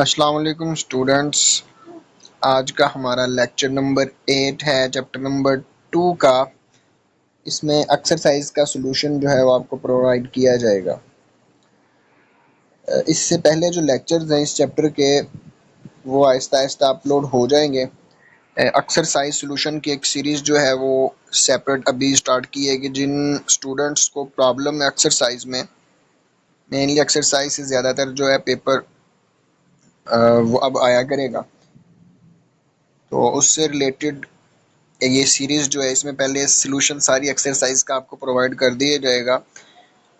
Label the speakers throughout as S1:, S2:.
S1: अस्सलाम वालेकुम स्टूडेंट्स। आज का हमारा लेक्चर नंबर 8 है, चैप्टर नंबर 2 का। इसमें एक्सरसाइज का सॉल्यूशन जो है वो आपको प्रोवाइड किया जाएगा। इससे पहले जो लेक्चर्स हैं इस चैप्टर के वो आहिस्ता आहिस्ता अपलोड हो जाएंगे। एक्सरसाइज सॉल्यूशन की एक सीरीज़ जो है वो सेपरेट अभी स्टार्ट की है कि जिन स्टूडेंट्स को प्रॉब्लम है एक्सरसाइज में, मेनली एक्सरसाइज से ज़्यादातर जो है पेपर वो अब आया करेगा, तो उससे रिलेटेड ये सीरीज़ जो है इसमें पहले सॉल्यूशन सारी एक्सरसाइज का आपको प्रोवाइड कर दिया जाएगा।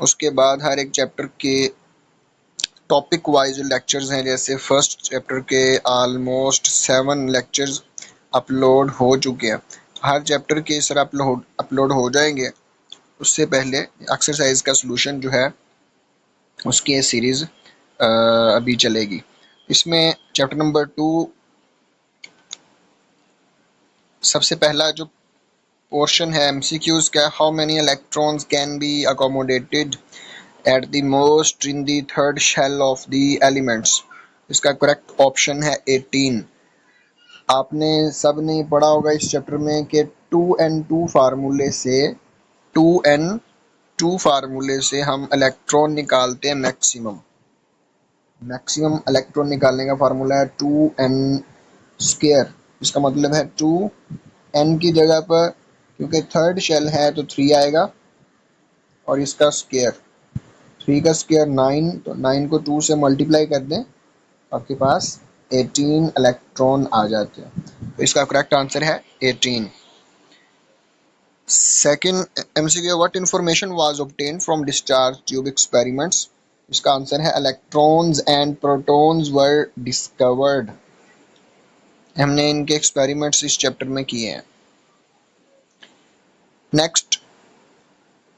S1: उसके बाद हर एक चैप्टर के टॉपिक वाइज जो लेक्चर्स हैं, जैसे फर्स्ट चैप्टर के आलमोस्ट 7 लेक्चर्स अपलोड हो चुके हैं। हर चैप्टर के इस तरह अपलोड हो जाएंगे। उससे पहले एक्सरसाइज का सॉल्यूशन जो है उसकी ये सीरीज़ अभी चलेगी। इसमें चैप्टर नंबर 2 सबसे पहला जो पोर्शन है एमसीक्यूज का, how many electrons can be accommodated at the most in the third shell of the elements. इसका करेक्ट ऑप्शन है 18। आपने सब ने पढ़ा होगा इस चैप्टर में कि 2n2 फार्मूले से हम इलेक्ट्रॉन निकालते हैं मैक्सिमम इलेक्ट्रॉन निकालने का फार्मूला है 2n स्क्वायर। इसका मतलब है 2n की जगह पर, क्योंकि थर्ड शेल है तो 3 आएगा, और इसका स्क्वायर 3 का स्क्वायर 9, तो 9 को 2 से मल्टीप्लाई कर दें, आपके पास 18 इलेक्ट्रॉन आ जाते हैं। तो इसका करेक्ट आंसर है 18। Second MCQ, what information was obtained from discharge tube experiments. इसका आंसर है electrons and protons were discovered. हमने इनके एक्सपेरिमेंट्स इस चैप्टर में किए हैं। Next,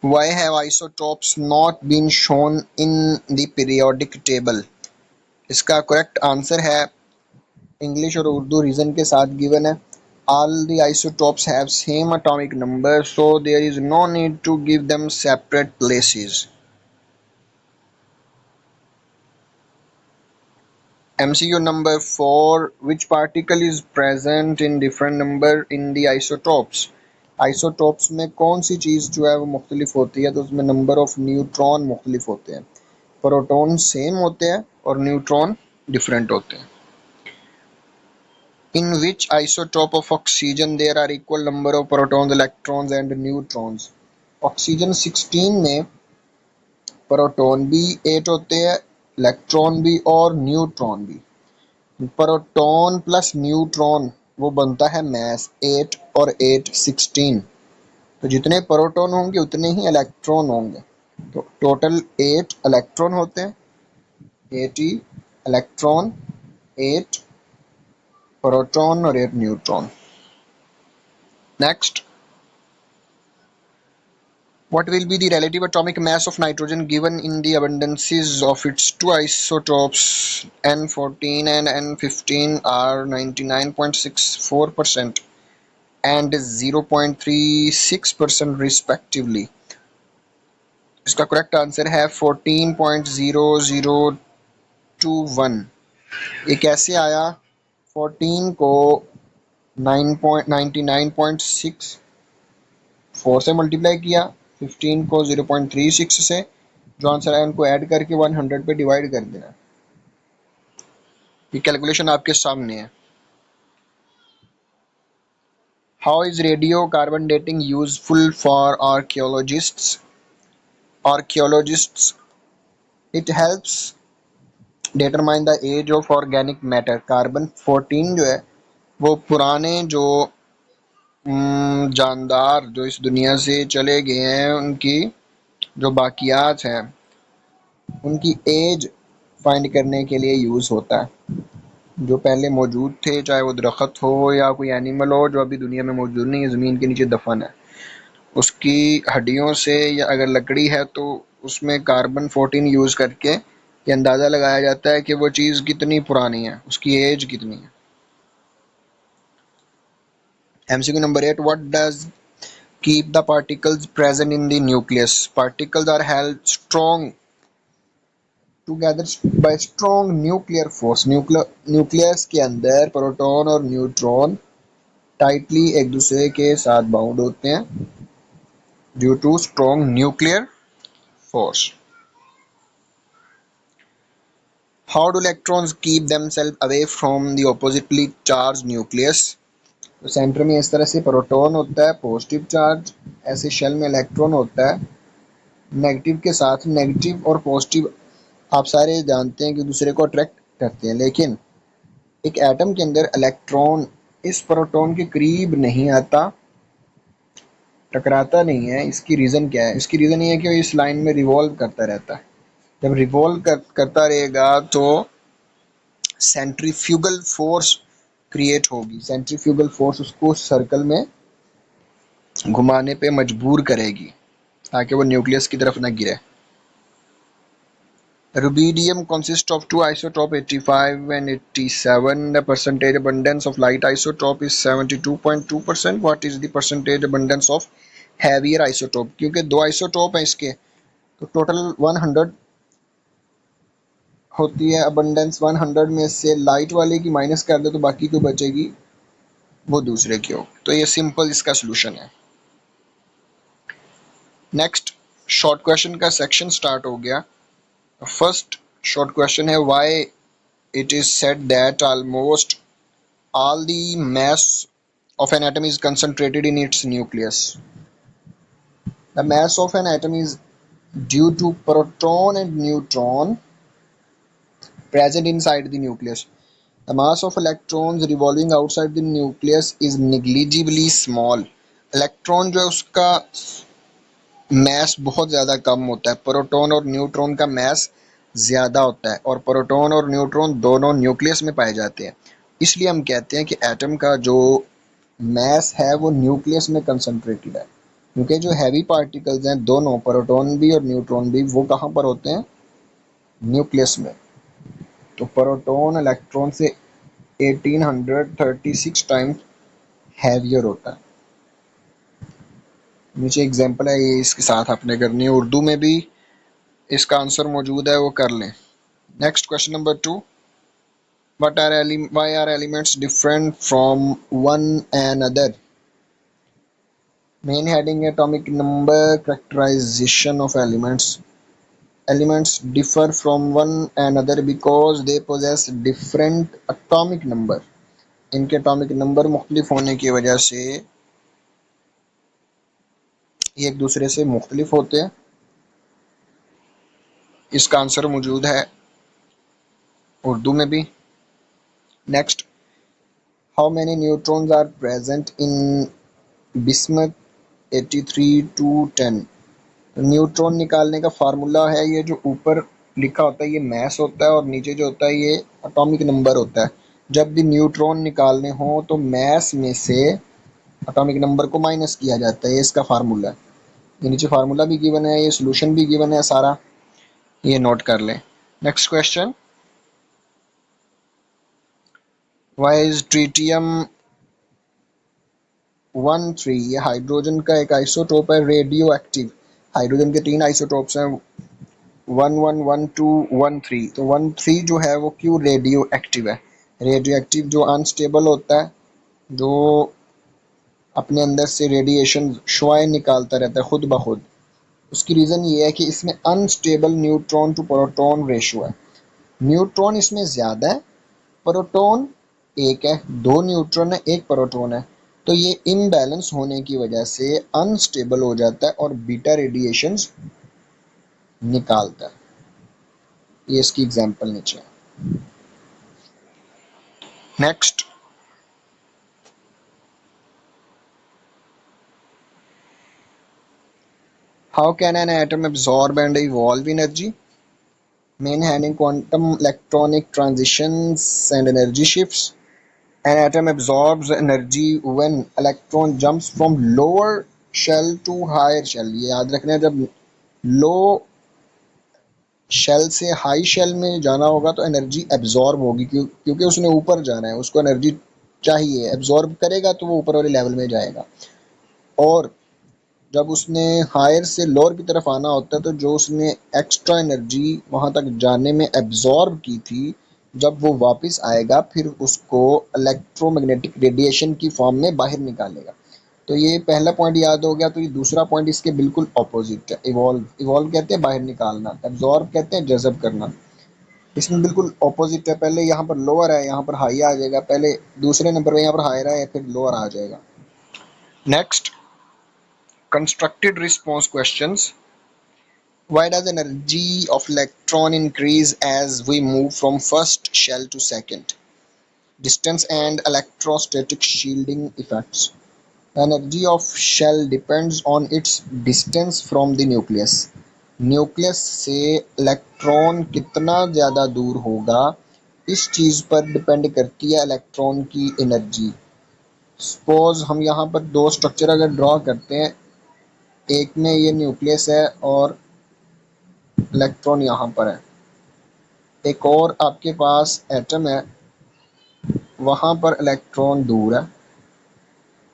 S1: why have isotopes not been shown in the periodic table। इसका करेक्ट आंसर है, इंग्लिश और उर्दू रीजन के साथ गिवन है। all the isotopes have same atomic number, so there is no need to give them separate places। MCQ number 4, which particle is present in different number in the isotopes। Isotopes में कौन सी चीज़ जो है वो मुख्तलिफ होती है, तो उसमें नंबर ऑफ न्यूट्रॉन मुख्तलिफ होते हैं। प्रोटॉन सेम होते हैं और न्यूट्रॉन डिफरेंट होते हैं। In which isotope of oxygen there are equal number of protons, electrons and neutrons. Oxygen 16 में प्रोटॉन भी 8 होते हैं, इलेक्ट्रॉन भी और न्यूट्रॉन भी। प्रोटॉन प्लस न्यूट्रॉन वो बनता है मास 8 और 8 16। तो जितने प्रोटॉन होंगे उतने ही इलेक्ट्रॉन होंगे, तो टोटल 8 इलेक्ट्रॉन होते हैं। 80 इलेक्ट्रॉन, 8 प्रोटॉन और 8 neutron. Next, what will be the relative atomic mass of nitrogen given in the abundances of its two isotopes N14 and N15 are 99.64% and 0.36% respectively। इसका correct answer है 14.0021। ये कैसे आया? 14 को 99.64 से मल्टीप्लाई किया, 15 को 0.36 से, जो आंसर है उनको ऐड करके 100 पे डिवाइड कर देना। ये कैलकुलेशन आपके सामने है। How is radio carbon dating useful for archaeologists. It helps determine the age of organic matter. Carbon 14 जो है वो पुराने जो जानदार जो इस दुनिया से चले गए हैं, उनकी जो बाकियात हैं, उनकी एज फाइंड करने के लिए यूज़ होता है। जो पहले मौजूद थे, चाहे वो दरख्त हो या कोई एनिमल हो जो अभी दुनिया में मौजूद नहीं है, ज़मीन के नीचे दफन है, उसकी हड्डियों से या अगर लकड़ी है तो उसमें कार्बन 14 यूज़ करके ये अंदाज़ा लगाया जाता है कि वो चीज़ कितनी पुरानी है, उसकी एज कितनी है। MCQ number 8, what does keep the particles present in the nucleus। Particles are held strong together by strong nuclear force. Nucleus के अंदर प्रोटॉन और न्यूट्रॉन टाइटली एक दूसरे के साथ बाउंड होते हैं due to strong nuclear force. How do electrons keep themselves away from the oppositely charged nucleus? तो सेंटर में इस तरह से प्रोटॉन होता है पॉजिटिव चार्ज, ऐसे शेल में इलेक्ट्रॉन होता है नेगेटिव के साथ। नेगेटिव और पॉजिटिव आप सारे जानते हैं कि दूसरे को अट्रैक्ट करते हैं, लेकिन एक एटम के अंदर इलेक्ट्रॉन इस प्रोटॉन के करीब नहीं आता, टकराता नहीं है। इसकी रीज़न क्या है? इसकी रीज़न ये है कि वो इस लाइन में रिवॉल्व करता रहता है। जब रिवॉल्व करता रहेगा तो सेंट्रीफ्यूगल फोर्स क्रिएट होगी। सेंट्रीफ्यूगल फोर्स उसको सर्कल में घुमाने पे मजबूर करेगी ताकि वो न्यूक्लियस की तरफ न गिरे। Rubidium consists of two isotopes 85 and 87. The percentage abundance of light isotope is 72.2%. What is the percentage abundance of heavier isotope? क्योंकि दो आइसोटोप हैं इसके, तो टोटल 100 होती है अबंडेंस। 100 में से लाइट वाले की माइनस कर दे तो बाकी जो बचेगी वो दूसरे की हो। तो ये सिंपल इसका सोल्यूशन है। नेक्स्ट शॉर्ट क्वेश्चन का सेक्शन स्टार्ट हो गया। फर्स्ट शॉर्ट क्वेश्चन है why it is said that almost all the mass of an atom is concentrated in its nucleus. The mass of an atom is due to proton and neutron present inside the nucleus. The mass of electrons revolving outside the nucleus is negligibly small. Electron जो है उसका mess बहुत ज़्यादा कम होता है, proton और neutron का mess ज़्यादा होता है, और प्रोटॉन और न्यूट्रॉन दोनों न्यूक्लियस में पाए जाते हैं। इसलिए हम कहते हैं कि एटम का जो मैस है वो न्यूक्लियस में कंसंट्रेटेड है, क्योंकि जो हैवी पार्टिकल्स हैं दोनों प्रोटॉन भी और न्यूट्रॉन भी वो कहाँ पर होते हैं? न्यूक्लियस में। तो प्रोटॉन इलेक्ट्रॉन से 1836 टाइम्स हैवियर होता है। नीचे एग्जांपल है, ये इसके साथ आपने करनी है, उर्दू में भी इसका आंसर मौजूद है, वो कर लें। Next question number 2, why are elements different from one another? Main heading atomic number characterization of elements. Elements differ from one another because they possess different atomic number. इनके atomic number मुख्तलिफ होने की वजह से ये एक दूसरे से मुख्तलिफ होते हैं। इसका आंसर मौजूद है उर्दू में भी। Next, how many neutrons are present in bismuth 83-10? Neutron निकालने का फार्मूला है, ये जो ऊपर लिखा होता है ये मैस होता है और नीचे जो होता है ये एटॉमिक नंबर होता है। जब भी न्यूट्रॉन निकालने हो तो मैस में से एटॉमिक नंबर को माइनस किया जाता है, ये इसका फार्मूला है। ये नीचे फार्मूला भी गिवन है, ये सोल्यूशन भी गिवन है सारा, ये नोट कर लें। Next question, why is tritium 13? ये हाइड्रोजन का एक आइसोटोप है, रेडियो एक्टिव। हाइड्रोजन के 3 आइसोटोप्स हैं, 11, 12, 13। तो 13 जो है वो क्यों रेडियो एक्टिव है? रेडियो एक्टिव जो अनस्टेबल होता है, जो अपने अंदर से रेडिएशन शुआएं निकालता रहता है खुद ब खुद, उसकी रीज़न ये है कि इसमें unstable neutron to proton ratio है। न्यूट्रॉन इसमें ज़्यादा है, प्रोटॉन एक है, 2 न्यूट्रॉन है 1 प्रोटॉन है, तो ये इम्बैलेंस होने की वजह से अनस्टेबल हो जाता है और बीटा रेडिएशंस निकालता है। ये इसकी एग्जांपल नीचे है। Next, how can an atom absorb and evolve energy? Main handing quantum electronic transitions and energy shifts. An atom absorbs energy when electron jumps from lower shell to higher shell. ये याद रखना है, जब लो shell से high shell में जाना होगा तो एनर्जी एब्जॉर्ब होगी, क्योंकि उसने ऊपर जाना है, उसको एनर्जी चाहिए, एब्जॉर्ब करेगा तो वो ऊपर वाले लेवल में जाएगा। और जब उसने हायर से लोअर की तरफ आना होता है तो जो उसने एक्स्ट्रा एनर्जी वहां तक जाने में एब्जॉर्ब की थी, जब वो वापस आएगा फिर उसको इलेक्ट्रोमैग्नेटिक रेडिएशन की फॉर्म में बाहर निकालेगा। तो ये पहला पॉइंट याद हो गया। तो ये दूसरा पॉइंट इसके बिल्कुल ऑपोजिट है। इवॉल्व, इवॉल्व कहते हैं बाहर निकालना, एब्जॉर्ब कहते हैं जज़ब करना। इसमें बिल्कुल ऑपोजिट है। पहले यहाँ पर लोअर है, यहाँ पर हाई आ जाएगा। पहले दूसरे नंबर पे यहाँ पर हायर है, फिर लोअर आ जाएगा। Next, constructed response questions. Why does energy of electron increase as we move from first shell to second? Distance and electrostatic shielding effects. Energy of shell depends on its distance from the nucleus. Nucleus से electron कितना ज़्यादा दूर होगा, इस चीज़ पर depend करती है electron की एनर्जी। सपोज हम यहाँ पर दो स्ट्रक्चर अगर ड्रॉ करते हैं, एक में ये न्यूक्लियस है और इलेक्ट्रॉन यहाँ पर है, एक और आपके पास एटम है, वहाँ पर इलेक्ट्रॉन दूर है।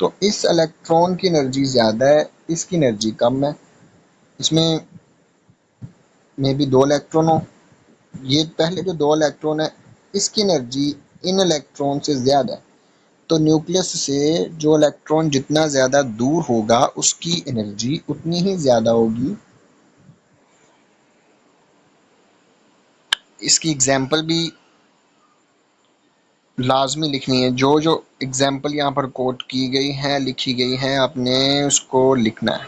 S1: तो इस इलेक्ट्रॉन की एनर्जी ज़्यादा है, इसकी एनर्जी कम है। इसमें मे बी दो इलेक्ट्रॉन हो, ये पहले जो दो इलेक्ट्रॉन है इसकी एनर्जी इन इलेक्ट्रॉन से ज़्यादा है। तो न्यूक्लियस से जो इलेक्ट्रॉन जितना ज़्यादा दूर होगा उसकी एनर्जी उतनी ही ज़्यादा होगी। इसकी एग्जाम्पल भी लाजमी लिखनी है। जो जो एग्जाम्पल यहाँ पर कोट की गई हैं, लिखी गई हैं, आपने उसको लिखना है।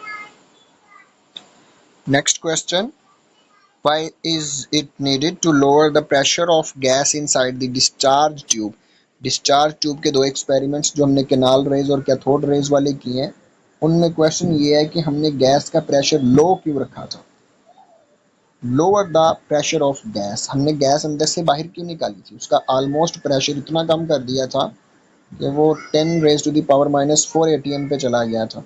S1: Next question, why is it needed to lower the pressure of gas inside the discharge tube? Discharge tube के दो एक्सपेरिमेंट्स जो हमने केनाल रेज और कैथोड रेज वाले किए हैं, उनमें क्वेश्चन ये है कि हमने गैस का प्रेशर लो क्यों रखा था। Lower the pressure of gas, हमने गैस अंदर से बाहर क्यों निकाली थी, उसका ऑलमोस्ट प्रेशर इतना कम कर दिया था कि वो 10 raise to the power -4 ATM पे चला गया था।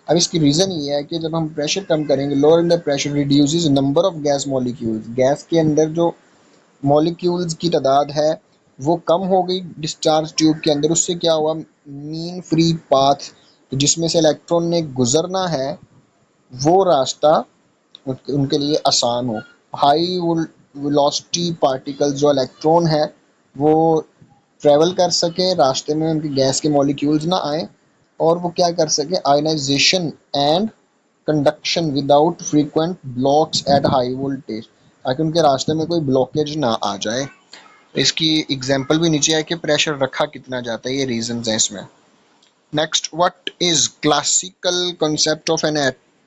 S1: अब इसकी रीज़न ये है कि जब हम प्रेशर कम करेंगे, lower in the pressure reduces number of gas molecules, gas के अंदर जो मॉलिक्यूल्स की तादाद है वो कम हो गई डिस्चार्ज ट्यूब के अंदर। उससे क्या हुआ, मीन फ्री पाथ जिसमें से इलेक्ट्रॉन ने गुजरना है वो रास्ता उनके लिए आसान हो। हाई वेलोसिटी पार्टिकल्स जो इलेक्ट्रॉन है वो ट्रेवल कर सके, रास्ते में उनकी गैस के मॉलिक्यूल्स ना आए, और वो क्या कर सके, ionization and conduction without frequent blocks at high voltage, ताकि उनके रास्ते में कोई ब्लॉकेज ना आ जाए। इसकी एग्जांपल भी नीचे है कि प्रेशर रखा कितना जाता है, ये रीजंस हैं इसमें। Next, what is classical concept of an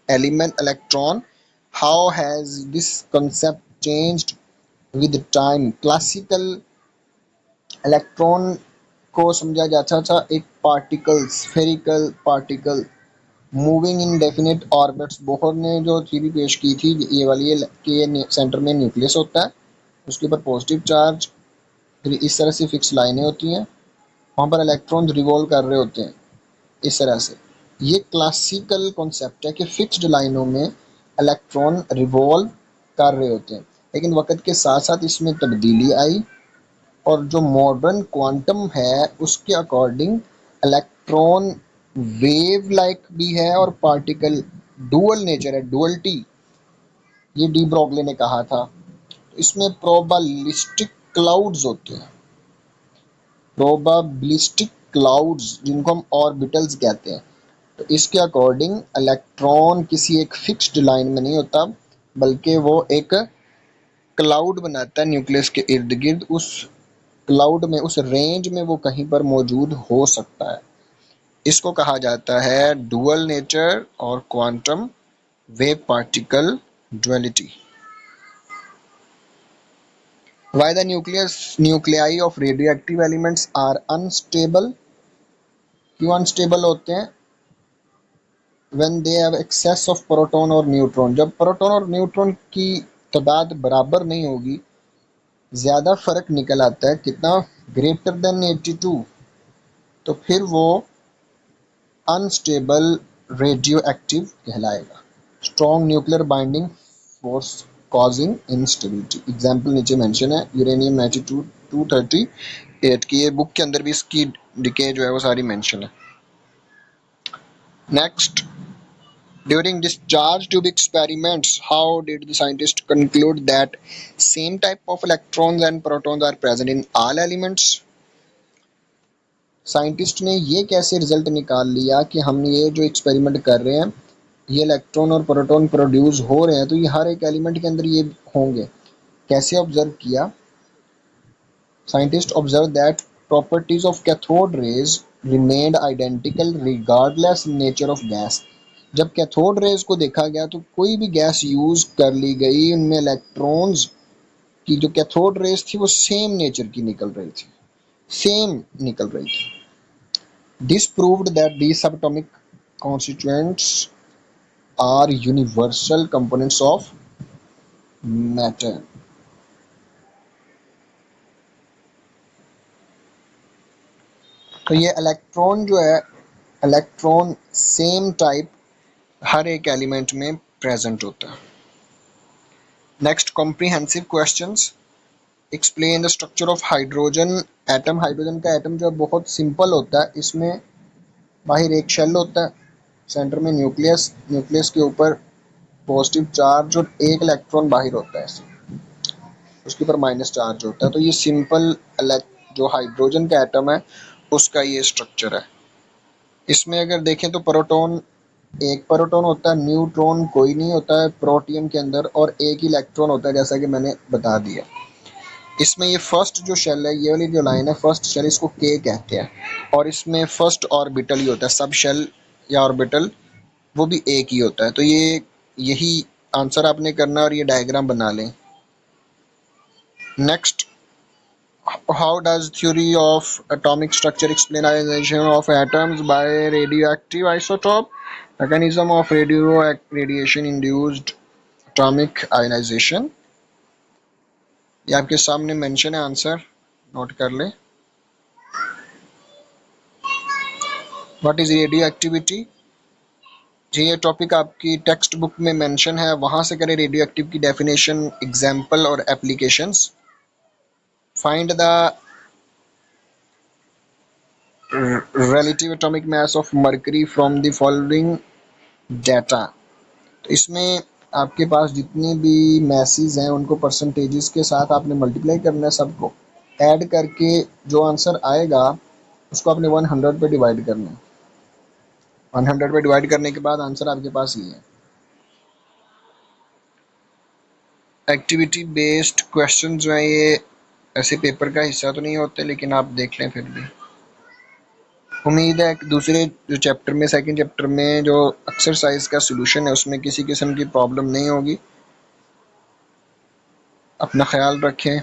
S1: element electron? How has this concept changed with time? Classical electron को समझा जाता था एक particle, spherical particle moving in definite orbits. Bohr ने जो थ्योरी पेश की थी ये वाली है कि ये सेंटर में न्यूक्लियस होता है, उसके ऊपर पॉजिटिव चार्ज, फिर इस तरह से फिक्स लाइनें होती हैं, वहाँ पर इलेक्ट्रॉन रिवॉल्व कर रहे होते हैं इस तरह से। ये क्लासिकल कॉन्सेप्ट है कि फिक्स्ड लाइनों में इलेक्ट्रॉन रिवॉल्व कर रहे होते हैं। लेकिन वक्त के साथ साथ इसमें तब्दीली आई और जो मॉडर्न क्वांटम है उसके अकॉर्डिंग इलेक्ट्रॉन वेव लाइक भी है और पार्टिकल डुअल नेचर है, डुअलिटी, ये डी ब्रॉगले ने कहा था। इसमें प्रोबाबिलिस्टिक क्लाउड्स होते हैं, प्रोबाबिलिस्टिक क्लाउड्स जिनको हम ऑर्बिटल्स कहते हैं। तो इसके अकॉर्डिंग इलेक्ट्रॉन किसी एक फिक्स्ड लाइन में नहीं होता, बल्कि वो एक क्लाउड बनाता है न्यूक्लियस के इर्द गिर्द। उस क्लाउड में, उस रेंज में वो कहीं पर मौजूद हो सकता है। इसको कहा जाता है डुअल नेचर और quantum wave particle duality. Why the nuclei of radioactive elements are unstable? क्यों अनस्टेबल होते हैं? When they have excess of proton और न्यूट्रॉन, जब प्रोटॉन और न्यूट्रॉन की तादाद बराबर नहीं होगी, ज़्यादा फर्क निकल आता है, कितना, ग्रेटर देन 82, तो फिर वो अनस्टेबल रेडियो एक्टिव कहलाएगा। Strong nuclear binding force causing instability, example नीचे मेंशन है, यूरेनियम 92 238 की, ये बुक के अंदर भी इसकी डिके जो है वो सारी मेंशन है। Next, During discharge tube experiments, how did the scientists conclude that same type of electrons and protons are present in all elements? Scientist ने ये कैसे रिजल्ट निकाल लिया कि हम ये जो एक्सपेरिमेंट कर रहे हैं, ये इलेक्ट्रॉन और प्रोटॉन प्रोड्यूस हो रहे हैं, तो ये हर एक एलिमेंट के अंदर ये होंगे। कैसे ऑब्जर्व किया? Scientists observed that properties of cathode rays remained identical regardless nature of gas. जब कैथोड रेज को देखा गया तो कोई भी गैस यूज कर ली गई, उनमें इलेक्ट्रॉन्स की जो कैथोड रेज थी वो सेम नेचर की निकल रही थी, सेम निकल रही थी। This proved that the subatomic constituents are universal components of matter. तो ये इलेक्ट्रॉन जो है, इलेक्ट्रॉन सेम टाइप हर एक एलिमेंट में प्रेजेंट होता है। Next comprehensive questions. Explain the structure of hydrogen atom. Hydrogen का एटम जो है बहुत सिंपल होता है। इसमें बाहर एक शेल होता है, सेंटर में न्यूक्लियस, न्यूक्लियस के ऊपर पॉजिटिव चार्ज और एक इलेक्ट्रॉन बाहर होता है, उसके ऊपर माइनस चार्ज होता है। तो ये सिंपल जो हाइड्रोजन का एटम है उसका ये स्ट्रक्चर है। इसमें अगर देखें तो प्रोटॉन, एक प्रोटॉन होता है, न्यूट्रॉन कोई नहीं होता है प्रोटियम के अंदर, और एक ही इलेक्ट्रॉन होता है जैसा कि मैंने बता दिया। इसमें ये फर्स्ट जो शेल है, ये वाली जो लाइन है फर्स्ट शेल, इसको के कहते हैं, और इसमें फर्स्ट ऑर्बिटल ही होता है। सब शेल या ऑर्बिटल वो भी एक ही होता है। तो ये यही आंसर आपने करना और ये डायग्राम बना लें। Next, how does theory of atomic structure explain ionization of atoms by radioactive isotope? Mechanism of radiation induced atomic ionization. ये आपके सामने मेंशन है, आंसर नोट कर ले। What is radioactivity? ये टॉपिक आपकी टेक्स्ट बुक में मेंशन है, वहां से करें रेडियो एक्टिव की डेफिनेशन, एग्जाम्पल और applications. Find the relative atomic mass of mercury from the following data। तो इसमें आपके पास जितने भी मैसेज हैं उनको परसेंटेजेस के साथ आपने मल्टीप्लाई करना है, सबको ऐड करके जो आंसर आएगा उसको आपने 100 पे डिवाइड करना है। 100 पे डिवाइड करने के बाद आंसर आपके पास ये है। एक्टिविटी बेस्ड क्वेश्चन जो है ये ऐसे पेपर का हिस्सा तो नहीं होते, लेकिन आप देख लें फिर भी। उम्मीद है कि दूसरे जो चैप्टर में, सेकंड चैप्टर में जो एक्सरसाइज का सलूशन है उसमें किसी किस्म की प्रॉब्लम नहीं होगी। अपना ख्याल रखें,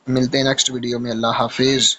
S1: मिलते हैं नेक्स्ट वीडियो में। अल्लाह हाफिज़।